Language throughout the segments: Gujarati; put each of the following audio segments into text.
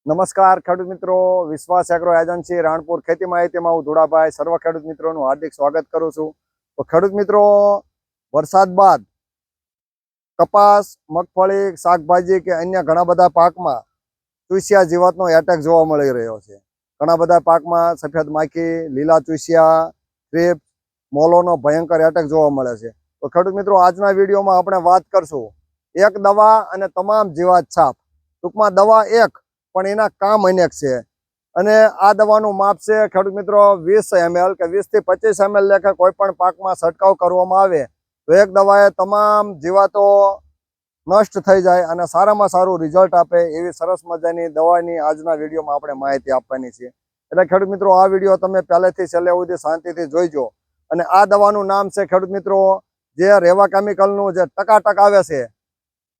નમસ્કાર ખેડૂત મિત્રો, વિશ્વાસ એગ્રો એજન્સી રાણપુર ખેતી માહિતીમાં હું ધુડાભાઈ સર્વ ખેડૂત મિત્રોનું હાર્દિક સ્વાગત કરું છું. તો ખેડૂત મિત્રો, વરસાદ બાદ કપાસ, મગફળી, શાકભાજી કે અન્ય ઘણા બધા પાકમાં ચૂસિયા જીવાતનો એટેક જોવા મળી રહ્યો છે. ઘણા બધા પાકમાં સફેદ માખી, લીલા ચૂસિયા, થ્રીપ્સ, મોલોનો ભયંકર એટેક જોવા મળે છે. તો ખેડૂત મિત્રો, આજના વિડીયોમાં આપણે વાત કરશું એક દવા અને તમામ જીવાત છાપ. ટૂંકમાં દવા એક પણ એના કામ અનેક છે. અને આ દવાનું માપ છે ખેડૂત મિત્રો 20 ml કે 20 થી 25 ml લેખે કોઈ પણ પાકમાં છંટકાવ કરવામાં આવે તો એક દવાએ તમામ જીવાતો નષ્ટ થઈ જાય અને સારામાં સારું રિઝલ્ટ આપે એવી સરસ મજાની દવાની આજના વિડીયોમાં આપણે માહિતી આપવાની છે. એટલે ખેડૂત મિત્રો, આ વિડીયો તમે પહેલેથી છેલ્લે સુધી શાંતિથી જોઈજો. અને આ દવાનું નામ છે ખેડૂત મિત્રો, જે રેવા કેમિકલનું જે ટકાટક આવે છે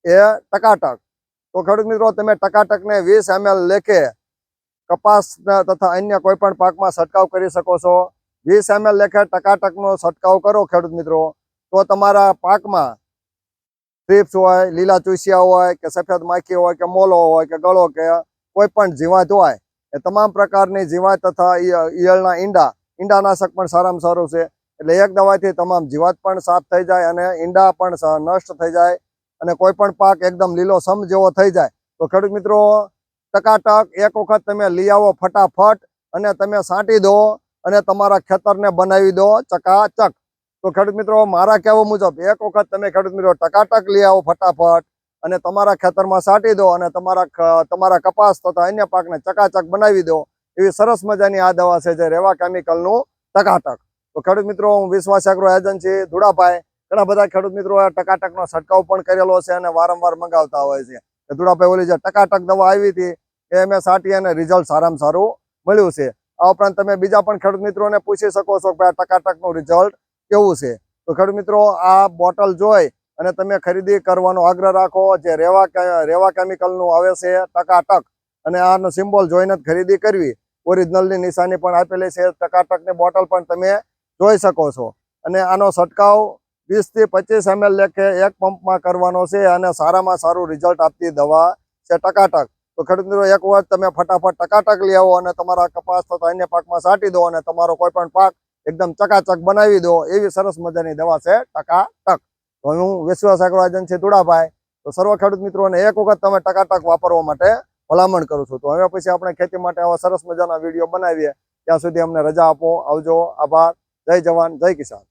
એ ટકાટક. તો ખેડૂત મિત્રો, તમે ટકાટકને 20 ml લેખે કપાસ તથા અન્ય કોઈ પણ પાકમાં છંટકાવ કરી શકો છો. 20 ml લેખે ટકાટકનો છંટકાવ કરો ખેડૂત મિત્રો, તો તમારા પાકમાં થ્રીપ્સ હોય, લીલા ચૂસિયા હોય કે સફેદ માખી હોય કે મોલો હોય કે ગળો કે કોઈ પણ જીવાત હોય એ તમામ પ્રકારની જીવાત તથા ઈયળના ઈંડાનાશક પણ સારામાં સારું છે. એટલે એક દવાથી તમામ જીવાત પણ સાફ થઈ જાય અને ઈંડા પણ નષ્ટ થઈ જાય અને કોઈ પણ પાક એકદમ લીલો સમ જેવો થઈ જાય. તો ખેડૂત મિત્રો, ટકાટક એક વખત તમે લઈ આવો ફટાફટ અને તમે છાંટી દો અને તમારા ખેતરને બનાવી દો ચકાચક. તો ખેડૂત મિત્રો, મારા કહેવા મુજબ એક વખત તમે ખેડૂત મિત્રો ટકાટક લઈ આવો ફટાફટ અને તમારા ખેતરમાં છાંટી દો અને તમારા કપાસ તથા અન્ય પાકને ચકાચક બનાવી દો. એવી સરસ મજાની આ દવા છે જે રેવા કેમિકલનું ટકાટક. તો ખેડૂત મિત્રો, હું વિશ્વાસ એગ્રો એજન્સી ધુડાભાઈ, ઘણા બધા ખેડૂત મિત્રો ટકાટકનો છંટકાવ પણ કરેલો છે અને વારંવાર મંગાવતા હોય છે. ધુડાભાઈ, ઓલી જે ટકાટક દવા આવી હતી એ મેં છાંટી અને રિઝલ્ટ સારામાં સારું મળ્યું છે. આ ઉપરાંત તમે બીજા પણ ખેડૂત મિત્રોને પૂછી શકો છો કે આ ટકાટકનું રિઝલ્ટ કેવું છે. તો ખેડૂત મિત્રો, આ બોટલ જોઈ અને તમે ખરીદી કરવાનો આગ્રહ રાખો. જે રેવા કેમિકલનું આવે છે ટકાટક, અને આનો સિમ્બોલ જોઈને જ ખરીદી કરવી. ઓરિજિનલની નિશાની પણ આપેલી છે. ટકાટકની બોટલ પણ તમે જોઈ શકો છો. અને આનો છંટકાવ 20 થી 25 ml લેખે એક પંપમાં કરવાનો છે અને સારામાં સારું રિઝલ્ટ આપતી દવા છે ટકાટક. તો ખેડૂત મિત્રો, એક વાર તમે ફટાફટ ટકાટક લઈ આવો અને તમારા કપાસ તથા અન્ય પાકમાં છાંટી દો અને તમારો કોઈ પણ પાક એકદમ ચકાચક બનાવી દો. એવી સરસ મજાની દવા છે ટકાટક. તો હું વિશ્વાસ એગ્રો એજન્સી ધુડાભાઈ, તો સર્વ ખેડૂત મિત્રોને એક વખત તમે ટકાટક વાપરવા માટે ભલામણ કરું છું. તો હવે પછી આપણે ખેતી માટે આવા સરસ મજાના વિડીયો બનાવીએ. ત્યાં સુધી અમને રજા આપો. આવજો. આભાર. જય જવાન, જય કિસાન.